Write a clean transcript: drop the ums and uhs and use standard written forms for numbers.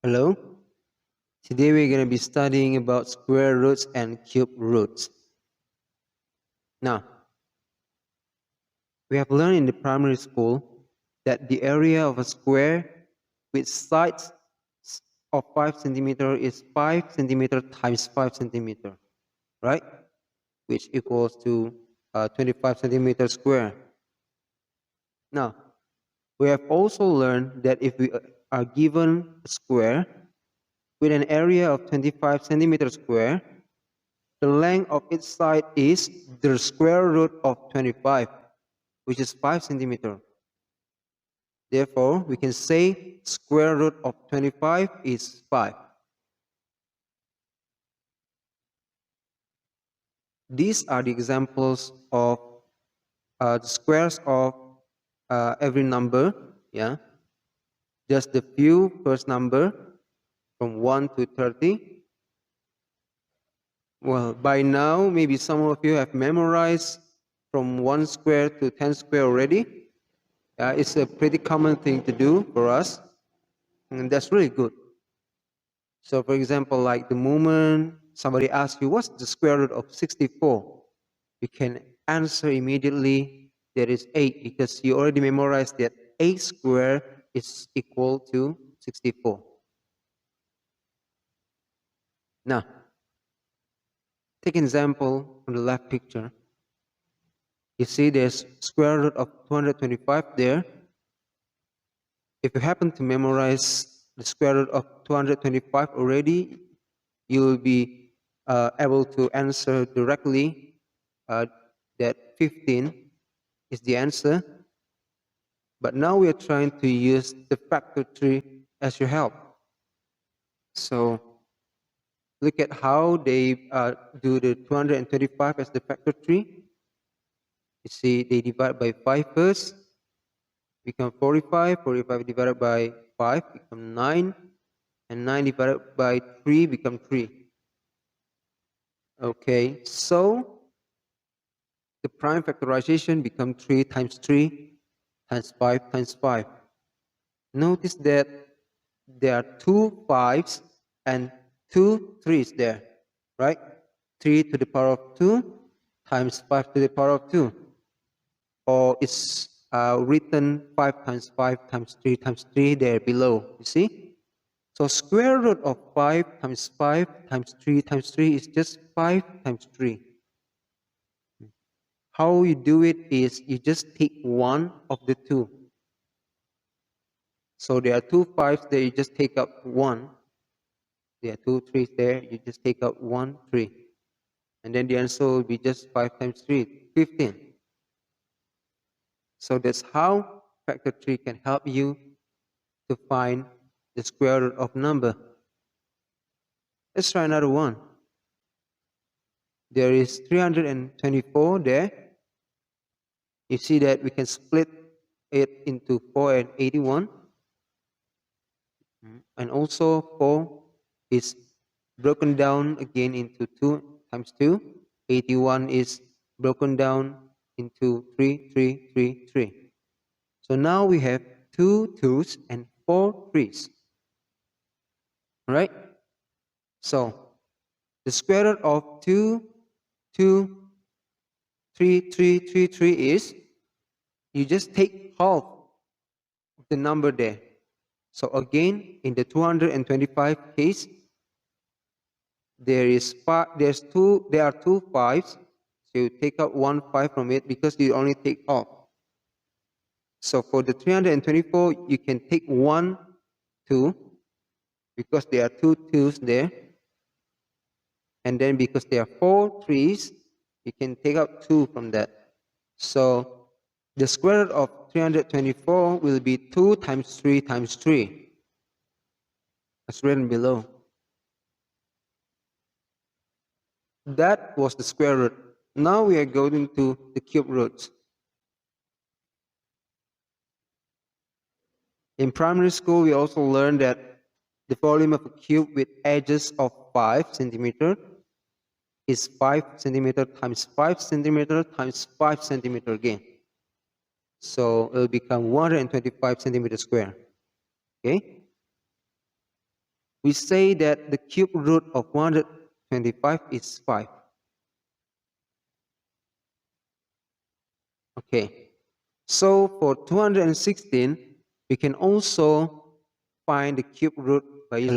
Hello. Today we're going to be studying about square roots and cube roots. Now, we have learned in the primary school that the area of a square with sides of 5 centimeter is 5 centimeter times 5 centimeter, right? Which equals to 25 centimeter square. Now, we have also learned that if we are given a square with an area of 25 centimeter square, the length of each side is the square root of 25, which is 5 centimeter. Therefore, we can say square root of 25 is 5. These are the examples of the squares of every number. Yeah, just the few first number from 1 to 30. Well, by now, maybe some of you have memorized from 1 square to 10 square already. It's a pretty common thing to do for us, and that's really good. So, for example, like the moment somebody asks you, what's the square root of 64? You can answer immediately that is 8 because you already memorized that 8 squared is equal to 64. Now, take an example from the left picture. You see there's square root of 225 there. If you happen to memorize the square root of 225 already, you will be able to answer directly that 15 is the answer. But now we are trying to use the factor tree as your help. So look at how they do the 225 as the factor tree. You see they divide by 5 first, become 45. 45 divided by 5 become 9. And 9 divided by 3 become 3. Okay, so the prime factorization become 3 times 3 times 5 times 5. Notice that there are 2 5s and 2 3s there, right? 3 to the power of 2 times 5 to the power of 2. Or it's written 5 times 5 times 3 times 3 there below, you see? So square root of 5 times 5 times 3 times 3 is just 5 times 3. How you do it is you just take one of the two. So there are 2 5s there, you just take out 1. There are 2 3s there, you just take out 1 3. And then the answer will be just 5 times 3, 15. So that's how factor tree can help you to find the square root of number. Let's try another one. There is 324 there. You see that we can split it into 4 and 81. And also 4 is broken down again into 2 times 2. 81 is broken down into 3, 3, 3, 3. So now we have 2 2s and 4 3s. All right? So the square root of 2, 2, 3, 3, 3, 3 is, you just take half of the number there. So again, in the 225 case, there are 2 5s. So you take out 1 5 from it because you only take half. So for the 324, you can take 1 2 because there are 2 2s there. And then because there are 4 3s, you can take out 2 from that. So the square root of 324 will be 2 times 3 times 3, as written below. That was the square root. Now we are going to the cube roots. In primary school, we also learned that the volume of a cube with edges of 5 centimeter is 5 centimeter times 5 centimeter times 5 centimeter again. So it will become 125 centimeter square. Okay? we say that the cube root of 125 is 5. Okay. So for 216, we can also find the cube root by using